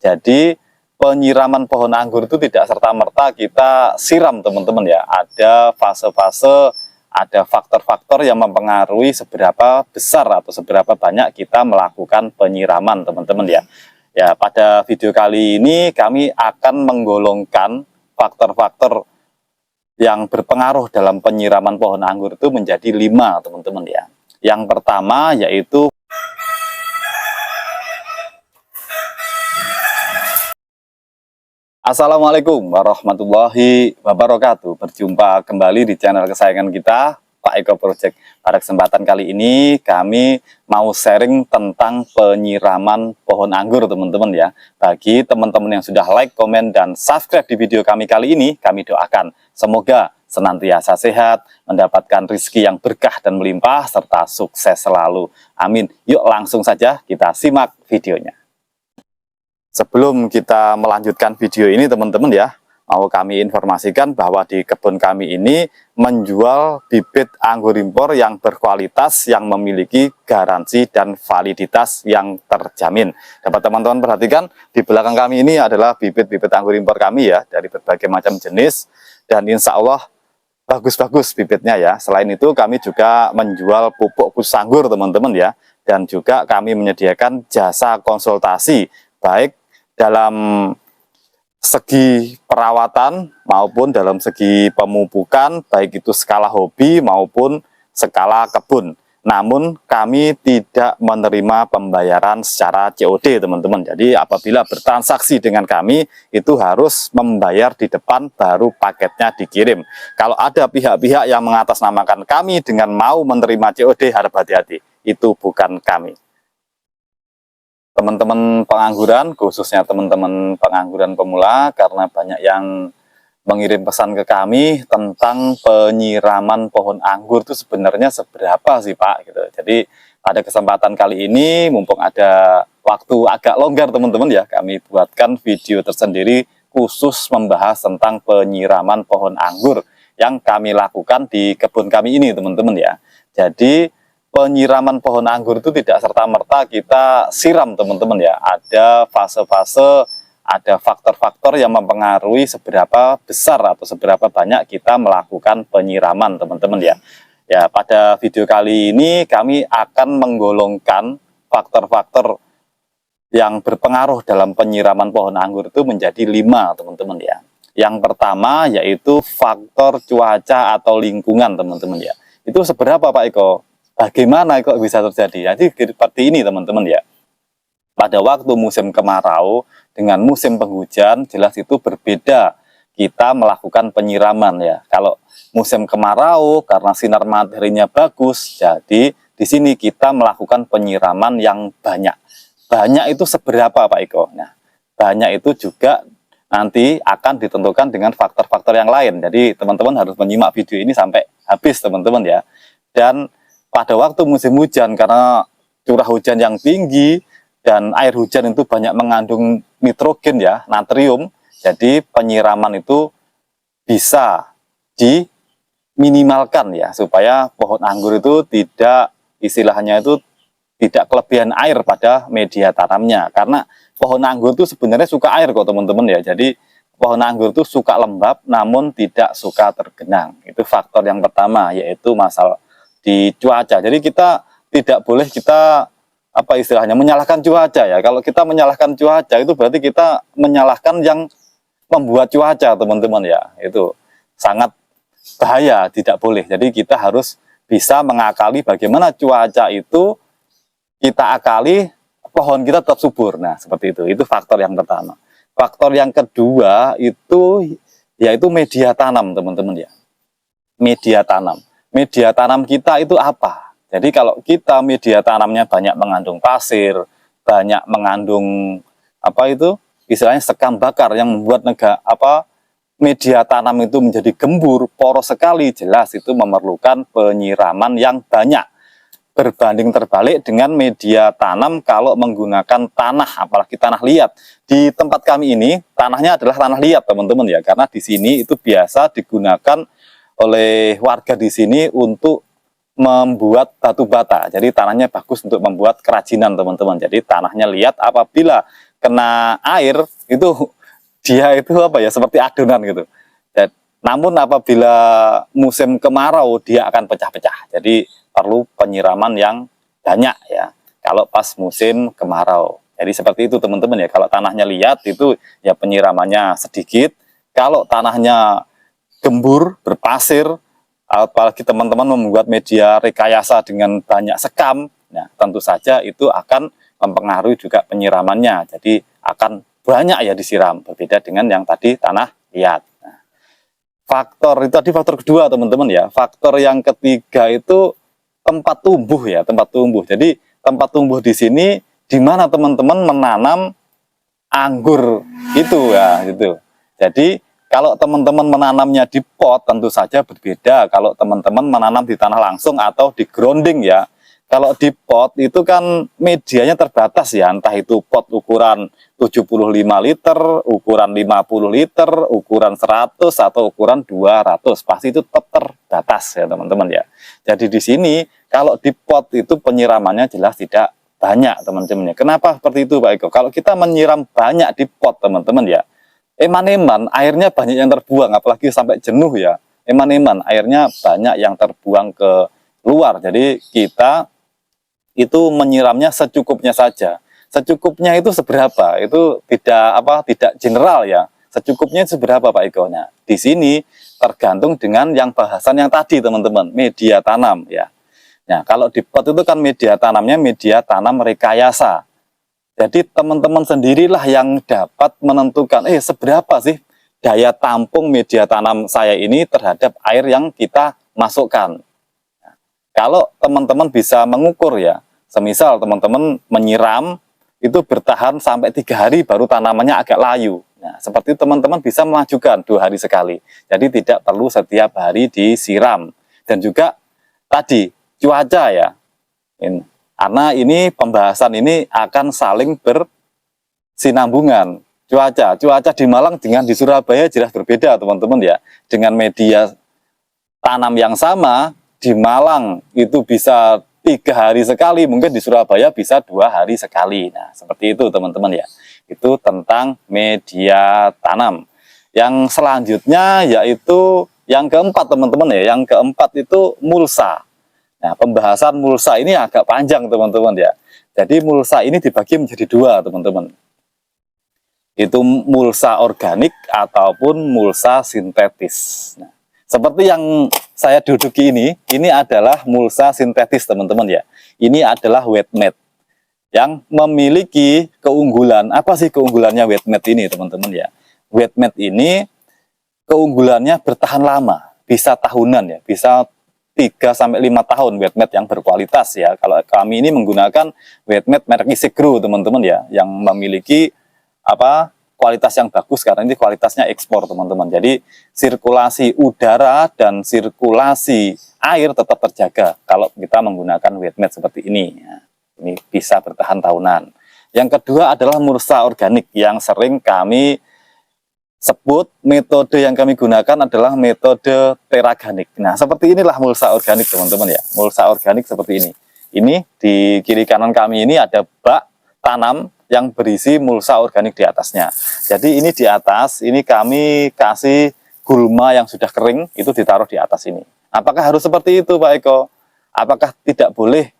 Jadi penyiraman pohon anggur itu tidak serta-merta kita siram teman-teman ya. Ada fase-fase, ada faktor-faktor yang mempengaruhi seberapa besar atau seberapa banyak kita melakukan penyiraman teman-teman ya. Ya, pada video kali ini kami akan menggolongkan faktor-faktor yang berpengaruh dalam penyiraman pohon anggur itu menjadi 5 teman-teman ya. Yang pertama yaitu Assalamualaikum warahmatullahi wabarakatuh. Berjumpa kembali di channel kesayangan kita, Pak Eko Project. Pada kesempatan kali ini kami mau sharing tentang penyiraman pohon anggur teman-teman ya. Bagi teman-teman yang sudah like, komen, dan subscribe di video kami kali ini, kami doakan semoga senantiasa sehat, mendapatkan rezeki yang berkah dan melimpah, serta sukses selalu. Amin. Yuk langsung saja kita simak videonya. Sebelum kita melanjutkan video ini teman-teman ya, mau kami informasikan bahwa di kebun kami ini menjual bibit anggur impor yang berkualitas, yang memiliki garansi dan validitas yang terjamin. Dapat teman-teman perhatikan, di belakang kami ini adalah bibit-bibit anggur impor kami ya, dari berbagai macam jenis, dan insya Allah bagus-bagus bibitnya ya. Selain itu kami juga menjual pupuk khusus anggur teman-teman ya, dan juga kami menyediakan jasa konsultasi, baik dalam segi perawatan maupun dalam segi pemupukan, baik itu skala hobi maupun skala kebun. Namun kami tidak menerima pembayaran secara COD teman-teman. Jadi apabila bertransaksi dengan kami itu harus membayar di depan baru paketnya dikirim. Kalau ada pihak-pihak yang mengatasnamakan kami dengan mau menerima COD, harap hati-hati, itu bukan kami. Teman-teman pengangguran, khususnya teman-teman pengangguran pemula, karena banyak yang mengirim pesan ke kami tentang penyiraman pohon anggur itu sebenarnya seberapa sih Pak gitu. Jadi pada kesempatan kali ini mumpung ada waktu agak longgar teman-teman ya, kami buatkan video tersendiri khusus membahas tentang penyiraman pohon anggur yang kami lakukan di kebun kami ini teman-teman ya. Jadi penyiraman pohon anggur itu tidak serta-merta kita siram teman-teman ya. Ada fase-fase, ada faktor-faktor yang mempengaruhi seberapa besar atau seberapa banyak kita melakukan penyiraman teman-teman ya. Ya, pada video kali ini kami akan menggolongkan faktor-faktor yang berpengaruh dalam penyiraman pohon anggur itu menjadi 5 teman-teman ya. Yang pertama yaitu faktor cuaca atau lingkungan teman-teman ya. Itu seberapa Pak Eko? Bagaimana kok bisa terjadi? Jadi seperti ini teman-teman ya. Pada waktu musim kemarau dengan musim penghujan jelas itu berbeda kita melakukan penyiraman ya. Kalau musim kemarau karena sinar mataharinya bagus, jadi di sini kita melakukan penyiraman yang banyak. Banyak itu seberapa Pak Eko? Nah, banyak itu juga nanti akan ditentukan dengan faktor-faktor yang lain. Jadi teman-teman harus menyimak video ini sampai habis teman-teman ya. Dan pada waktu musim hujan karena curah hujan yang tinggi dan air hujan itu banyak mengandung nitrogen ya, natrium. Jadi penyiraman itu bisa diminimalkan ya supaya pohon anggur itu tidak, istilahnya itu tidak kelebihan air pada media tanamnya. Karena pohon anggur itu sebenarnya suka air kok teman-teman ya. Jadi pohon anggur itu suka lembab namun tidak suka tergenang. Itu faktor yang pertama, yaitu masalah di cuaca. Jadi kita tidak boleh kita apa istilahnya menyalahkan cuaca ya. Kalau kita menyalahkan cuaca itu berarti kita menyalahkan yang membuat cuaca teman-teman ya. Itu sangat bahaya, tidak boleh. Jadi kita harus bisa mengakali bagaimana cuaca itu kita akali, pohon kita tetap subur. Nah seperti itu. Itu faktor yang pertama. Faktor yang kedua itu yaitu media tanam teman-teman ya. Media tanam. Media tanam kita itu apa? Jadi kalau kita media tanamnya banyak mengandung pasir, banyak mengandung apa itu istilahnya sekam bakar yang membuat media tanam itu menjadi gembur, poros sekali, jelas itu memerlukan penyiraman yang banyak. Berbanding terbalik dengan media tanam kalau menggunakan tanah, apalagi tanah liat. Di tempat kami ini tanahnya adalah tanah liat teman-teman ya, karena di sini itu biasa digunakan oleh warga di sini untuk membuat batu bata. Jadi tanahnya bagus untuk membuat kerajinan teman-teman. Jadi tanahnya liat, apabila kena air itu dia itu apa ya, seperti adonan gitu. Namun apabila musim kemarau dia akan pecah-pecah. Jadi perlu penyiraman yang banyak ya kalau pas musim kemarau. Jadi seperti itu teman-teman ya. Kalau tanahnya liat itu ya penyiramannya sedikit. Kalau tanahnya gembur, berpasir, apalagi teman-teman membuat media rekayasa dengan banyak sekam, nah tentu saja itu akan mempengaruhi juga penyiramannya. Jadi akan banyak ya disiram, berbeda dengan yang tadi tanah liat. Faktor itu tadi faktor kedua teman-teman ya. Faktor yang ketiga itu tempat tumbuh ya, tempat tumbuh. Jadi tempat tumbuh di sini di mana teman-teman menanam anggur itu ya gitu. Jadi kalau teman-teman menanamnya di pot tentu saja berbeda kalau teman-teman menanam di tanah langsung atau di grounding ya. Kalau di pot itu kan medianya terbatas ya, entah itu pot ukuran 75 liter, ukuran 50 liter, ukuran 100 atau ukuran 200, pasti itu tetap terbatas ya teman-teman ya. Jadi di sini kalau di pot itu penyiramannya jelas tidak banyak teman-teman ya. Kenapa seperti itu Pak Eko? Kalau kita menyiram banyak di pot teman-teman ya, eman-eman airnya banyak yang terbuang, apalagi sampai jenuh ya. Eman-eman airnya banyak yang terbuang ke luar. Jadi kita itu menyiramnya secukupnya saja. Secukupnya itu seberapa? Itu tidak general ya. Secukupnya itu seberapa Pak Eko? Nah, di sini tergantung dengan yang bahasan yang tadi teman-teman, media tanam ya. Nah, kalau di pot itu kan media tanamnya media tanam rekayasa. Jadi teman-teman sendirilah yang dapat menentukan seberapa sih daya tampung media tanam saya ini terhadap air yang kita masukkan. Nah, kalau teman-teman bisa mengukur ya, semisal teman-teman menyiram itu bertahan sampai 3 hari baru tanamannya agak layu. Nah, seperti teman-teman bisa mengajukan 2 hari sekali. Jadi tidak perlu setiap hari disiram. Dan juga tadi cuaca ya. Karena ini pembahasan ini akan saling bersinambungan. Cuaca di Malang dengan di Surabaya jelas berbeda teman-teman ya. Dengan media tanam yang sama, di Malang itu bisa 3 hari sekali, mungkin di Surabaya bisa 2 hari sekali. Nah, seperti itu teman-teman ya. Itu tentang media tanam. Yang selanjutnya yaitu yang keempat teman-teman ya. Yang keempat itu mulsa. Nah, pembahasan mulsa ini agak panjang teman-teman ya. Jadi mulsa ini dibagi menjadi 2 teman-teman. Itu mulsa organik ataupun mulsa sintetis. Nah, seperti yang saya duduki ini adalah mulsa sintetis teman-teman ya. Ini adalah wet mat yang memiliki keunggulan. Apa sih keunggulannya wet mat ini teman-teman ya? Wet mat ini keunggulannya bertahan lama, bisa tahunan ya, bisa 3-5 tahun wet mat yang berkualitas ya. Kalau kami ini menggunakan wet mat merek Isigro teman-teman ya, yang memiliki kualitas yang bagus karena ini kualitasnya ekspor teman-teman. Jadi sirkulasi udara dan sirkulasi air tetap terjaga kalau kita menggunakan wet mat seperti ini ya. Ini bisa bertahan tahunan. Yang kedua adalah mulsa organik yang sering kami sebut, metode yang kami gunakan adalah metode teraganik. Nah, seperti inilah mulsa organik teman-teman ya. Mulsa organik seperti ini. Ini di kiri kanan kami ini ada bak tanam yang berisi mulsa organik di atasnya. Jadi ini di atas, ini kami kasih gulma yang sudah kering, itu ditaruh di atas ini. Apakah harus seperti itu Pak Eko? Apakah tidak boleh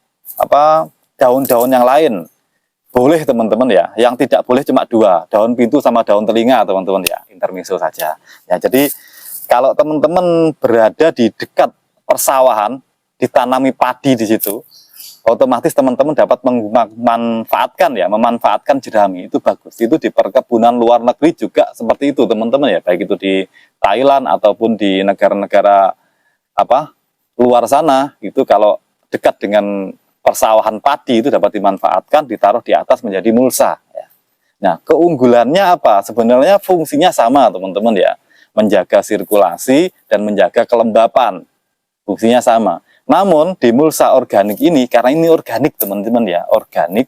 daun-daun yang lain? Boleh teman-teman ya, yang tidak boleh cuma 2, daun pintu sama daun telinga teman-teman ya, intermezzo saja. Ya, jadi kalau teman-teman berada di dekat persawahan, ditanami padi di situ, otomatis teman-teman dapat memanfaatkan jerami, itu bagus. Itu di perkebunan luar negeri juga seperti itu teman-teman ya, baik itu di Thailand ataupun di negara-negara luar sana, itu kalau dekat dengan persawahan padi itu dapat dimanfaatkan, ditaruh di atas menjadi mulsa ya. Nah, keunggulannya apa? Sebenarnya fungsinya sama teman-teman ya, menjaga sirkulasi dan menjaga kelembapan, fungsinya sama. Namun di mulsa organik ini, karena ini organik teman-teman ya, organik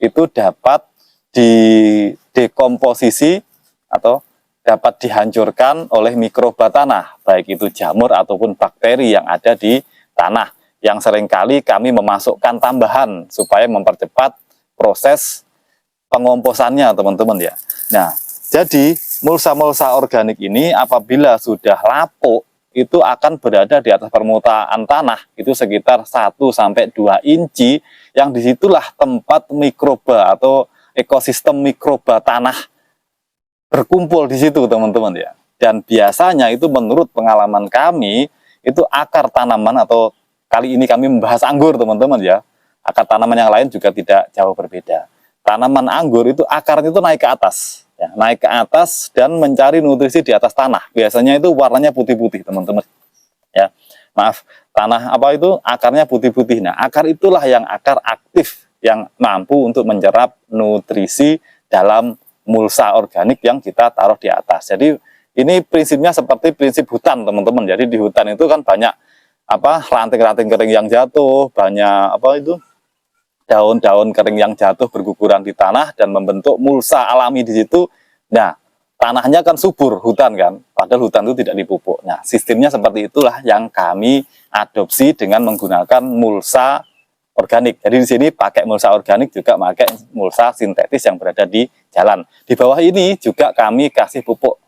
itu dapat didekomposisi atau dapat dihancurkan oleh mikroba tanah, baik itu jamur ataupun bakteri yang ada di tanah, yang seringkali kami memasukkan tambahan supaya mempercepat proses pengomposannya teman-teman ya. Nah, jadi mulsa-mulsa organik ini apabila sudah lapuk itu akan berada di atas permukaan tanah itu sekitar 1-2 inci, yang disitulah tempat mikroba atau ekosistem mikroba tanah berkumpul di situ teman-teman ya. Dan biasanya itu menurut pengalaman kami itu akar tanaman, atau kali ini kami membahas anggur teman-teman ya, akar tanaman yang lain juga tidak jauh berbeda. Tanaman anggur itu akarnya itu naik ke atas ya, naik ke atas dan mencari nutrisi di atas tanah. Biasanya itu warnanya putih-putih teman-teman ya, maaf, tanah apa itu akarnya putih-putih. Nah, akar itulah yang akar aktif yang mampu untuk menyerap nutrisi dalam mulsa organik yang kita taruh di atas. Jadi ini prinsipnya seperti prinsip hutan teman-teman. Jadi di hutan itu kan banyak apa, ranting-ranting kering yang jatuh, banyak apa itu, daun-daun kering yang jatuh berguguran di tanah dan membentuk mulsa alami di situ. Nah, tanahnya kan subur, hutan kan, padahal hutan itu tidak dipupuk. Nah, sistemnya seperti itulah yang kami adopsi dengan menggunakan mulsa organik. Jadi di sini pakai mulsa organik, juga pakai mulsa sintetis yang berada di jalan. Di bawah ini juga kami kasih pupuk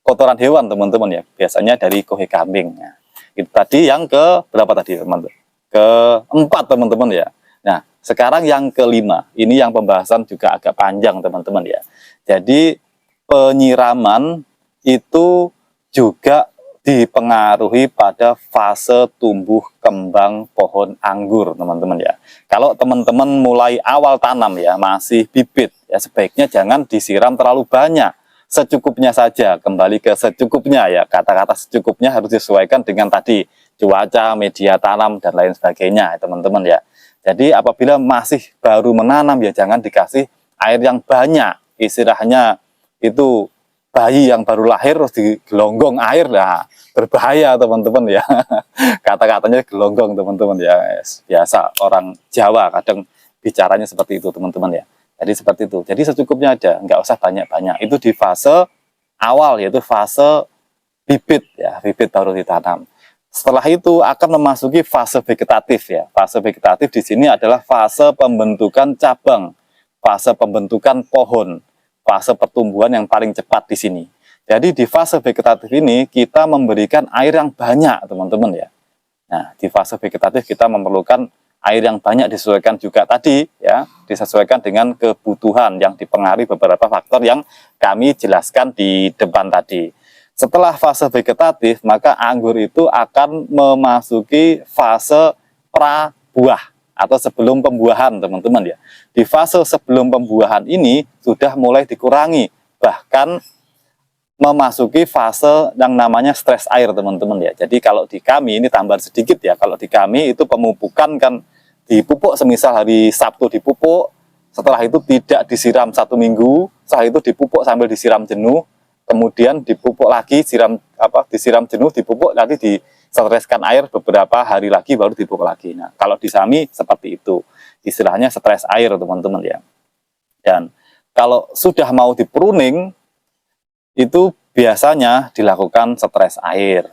kotoran hewan teman-teman ya, biasanya dari kohe kambing. Nah, itu tadi yang ke berapa tadi teman-teman? Keempat teman-teman ya. Nah, sekarang yang kelima, ini yang pembahasan juga agak panjang teman-teman ya. Jadi penyiraman itu juga dipengaruhi pada fase tumbuh kembang pohon anggur teman-teman ya. Kalau teman-teman mulai awal tanam ya, masih bibit ya, sebaiknya jangan disiram terlalu banyak, secukupnya saja. Kembali ke secukupnya ya, kata-kata secukupnya harus disesuaikan dengan tadi cuaca, media tanam dan lain sebagainya ya, teman-teman ya. Jadi apabila masih baru menanam ya jangan dikasih air yang banyak, istilahnya itu bayi yang baru lahir terus digelonggong air, lah berbahaya teman-teman ya. Kata-katanya gelonggong teman-teman ya, biasa orang Jawa kadang bicaranya seperti itu teman-teman ya. Jadi seperti itu, jadi secukupnya aja, nggak usah banyak-banyak. Itu di fase awal, yaitu fase bibit ya, bibit baru ditanam. Setelah itu akan memasuki fase vegetatif ya. Fase vegetatif di sini adalah fase pembentukan cabang, fase pembentukan pohon, fase pertumbuhan yang paling cepat di sini. Jadi di fase vegetatif ini kita memberikan air yang banyak teman-teman ya. Nah, di fase vegetatif kita memerlukan air yang banyak, disesuaikan juga tadi ya, disesuaikan dengan kebutuhan yang dipengaruhi beberapa faktor yang kami jelaskan di depan tadi. Setelah fase vegetatif, maka anggur itu akan memasuki fase prabuah atau sebelum pembuahan teman-teman ya. Di fase sebelum pembuahan ini sudah mulai dikurangi, bahkan memasuki fase yang namanya stres air teman-teman ya. Jadi kalau di kami ini tambahan sedikit ya, kalau di kami itu pemupukan kan dipupuk, semisal hari Sabtu dipupuk, setelah itu tidak disiram 1 minggu, setelah itu dipupuk sambil disiram jenuh, kemudian dipupuk lagi, disiram jenuh, dipupuk, nanti disetreskan air beberapa hari lagi baru dipupuk lagi. Nah, kalau di kami seperti itu, istilahnya stres air teman-teman ya. Dan kalau sudah mau di pruning itu biasanya dilakukan stres air.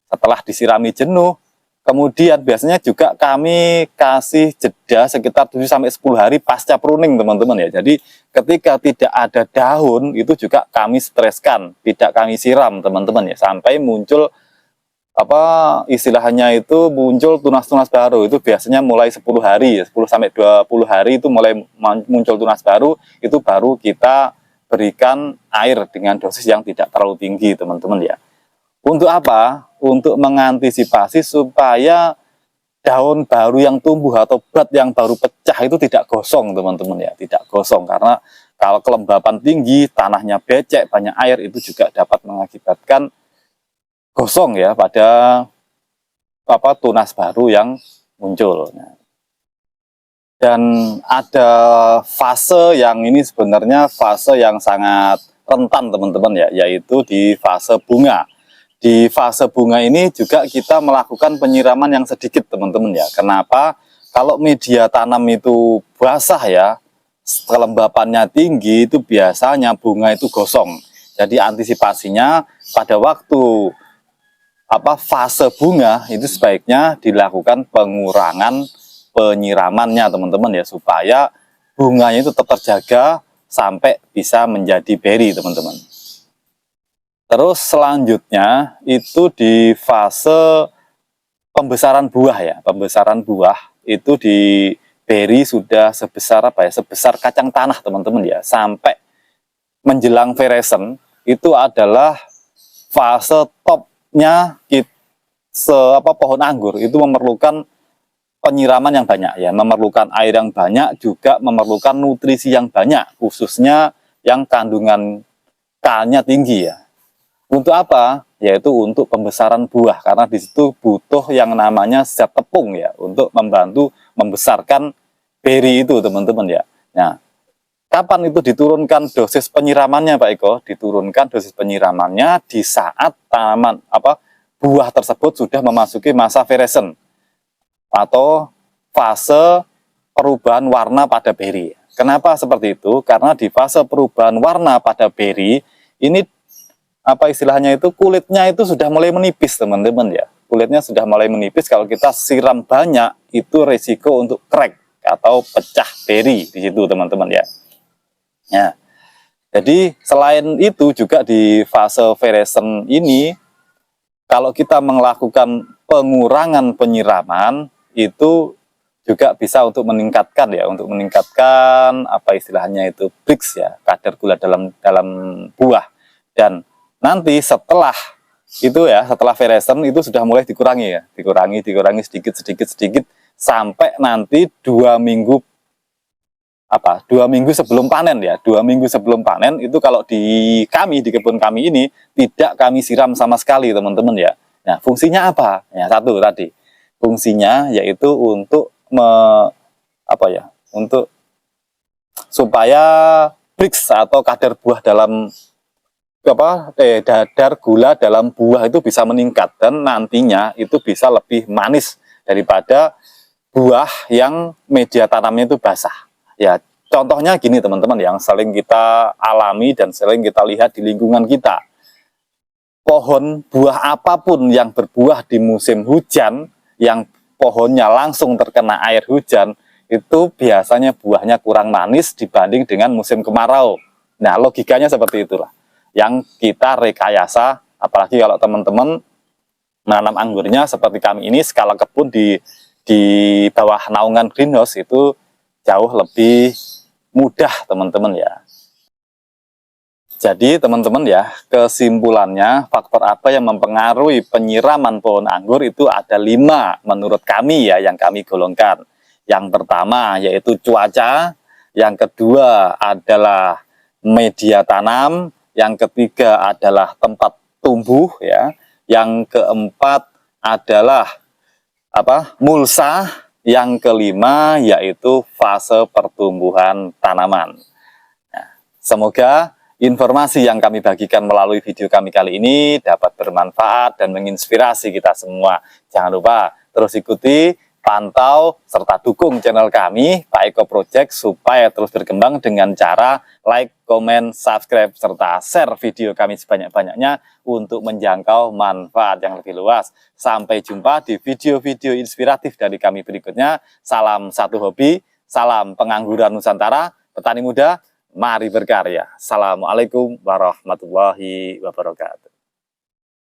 Setelah disirami jenuh, kemudian biasanya juga kami kasih jeda sekitar 7-10 hari pasca pruning teman-teman ya. Jadi ketika tidak ada daun itu juga kami streskan, tidak kami siram teman-teman ya, sampai muncul apa istilahnya itu, muncul tunas-tunas baru. Itu biasanya mulai 10 hari, 10-20 hari itu mulai muncul tunas baru, itu baru kita berikan air dengan dosis yang tidak terlalu tinggi teman-teman ya. Untuk apa? Untuk mengantisipasi supaya daun baru yang tumbuh atau bud yang baru pecah itu tidak gosong teman-teman ya, tidak gosong. Karena kalau kelembapan tinggi, tanahnya becek, banyak air, itu juga dapat mengakibatkan gosong ya pada tunas baru yang muncul. Dan ada fase yang ini sebenarnya fase yang sangat rentan teman-teman ya, yaitu di fase bunga. Di fase bunga ini juga kita melakukan penyiraman yang sedikit teman-teman ya. Kenapa? Kalau media tanam itu basah ya, kelembapannya tinggi, itu biasanya bunga itu gosong. Jadi antisipasinya pada waktu fase bunga itu sebaiknya dilakukan pengurangan penyiramannya teman-teman ya, supaya bunganya itu tetap terjaga, sampai bisa menjadi beri, teman-teman. Terus selanjutnya itu di fase pembesaran buah ya. Pembesaran buah itu di beri sudah sebesar apa ya? Sebesar kacang tanah, teman-teman ya. Sampai menjelang feresen itu adalah fase topnya pohon anggur itu memerlukan penyiraman yang banyak ya, memerlukan air yang banyak, juga memerlukan nutrisi yang banyak, khususnya yang kandungan K-nya tinggi ya. Untuk apa? Yaitu untuk pembesaran buah, karena di situ butuh yang namanya zat tepung ya, untuk membantu membesarkan beri itu, teman-teman ya. Nah, kapan itu diturunkan dosis penyiramannya, Pak Eko? Diturunkan dosis penyiramannya di saat tanaman buah tersebut sudah memasuki masa feresen atau fase perubahan warna pada beri. Kenapa seperti itu? Karena di fase perubahan warna pada beri ini istilahnya itu kulitnya itu sudah mulai menipis, teman-teman ya. Kulitnya sudah mulai menipis. Kalau kita siram banyak itu resiko untuk crack atau pecah beri di situ, teman-teman ya. Ya. Jadi selain itu juga di fase feresen ini, kalau kita melakukan pengurangan penyiraman itu juga bisa untuk meningkatkan ya, untuk meningkatkan istilahnya itu Brix ya, kadar gula dalam buah. Dan nanti setelah itu ya, setelah feresen itu sudah mulai dikurangi ya, dikurangi sedikit sampai nanti 2 minggu 2 minggu sebelum panen ya. 2 minggu sebelum panen itu kalau di kebun kami ini tidak kami siram sama sekali, teman-teman ya. Nah, fungsinya apa? Ya, satu tadi. Fungsinya yaitu untuk untuk supaya Brix atau kadar buah dalam kadar gula dalam buah itu bisa meningkat, dan nantinya itu bisa lebih manis daripada buah yang media tanamnya itu basah. Ya, contohnya gini, teman-teman, yang sering kita alami dan sering kita lihat di lingkungan kita. Pohon buah apapun yang berbuah di musim hujan, yang pohonnya langsung terkena air hujan, itu biasanya buahnya kurang manis dibanding dengan musim kemarau. Nah, logikanya seperti itulah yang kita rekayasa, apalagi kalau teman-teman menanam anggurnya seperti kami ini, skala kebun di bawah naungan greenhouse itu jauh lebih mudah, teman-teman ya. Jadi teman-teman ya, kesimpulannya faktor apa yang mempengaruhi penyiraman pohon anggur itu ada 5 menurut kami ya, yang kami golongkan. Yang pertama yaitu cuaca, yang kedua adalah media tanam, yang ketiga adalah tempat tumbuh ya, yang keempat adalah mulsa, yang kelima yaitu fase pertumbuhan tanaman. Nah, semoga informasi yang kami bagikan melalui video kami kali ini dapat bermanfaat dan menginspirasi kita semua. Jangan lupa terus ikuti, pantau, serta dukung channel kami, Pak Eko Project, supaya terus berkembang dengan cara like, komen, subscribe, serta share video kami sebanyak-banyaknya untuk menjangkau manfaat yang lebih luas. Sampai jumpa di video-video inspiratif dari kami berikutnya. Salam satu hobi, salam pengangguran Nusantara, petani muda, mari berkarya. Assalamualaikum warahmatullahi wabarakatuh.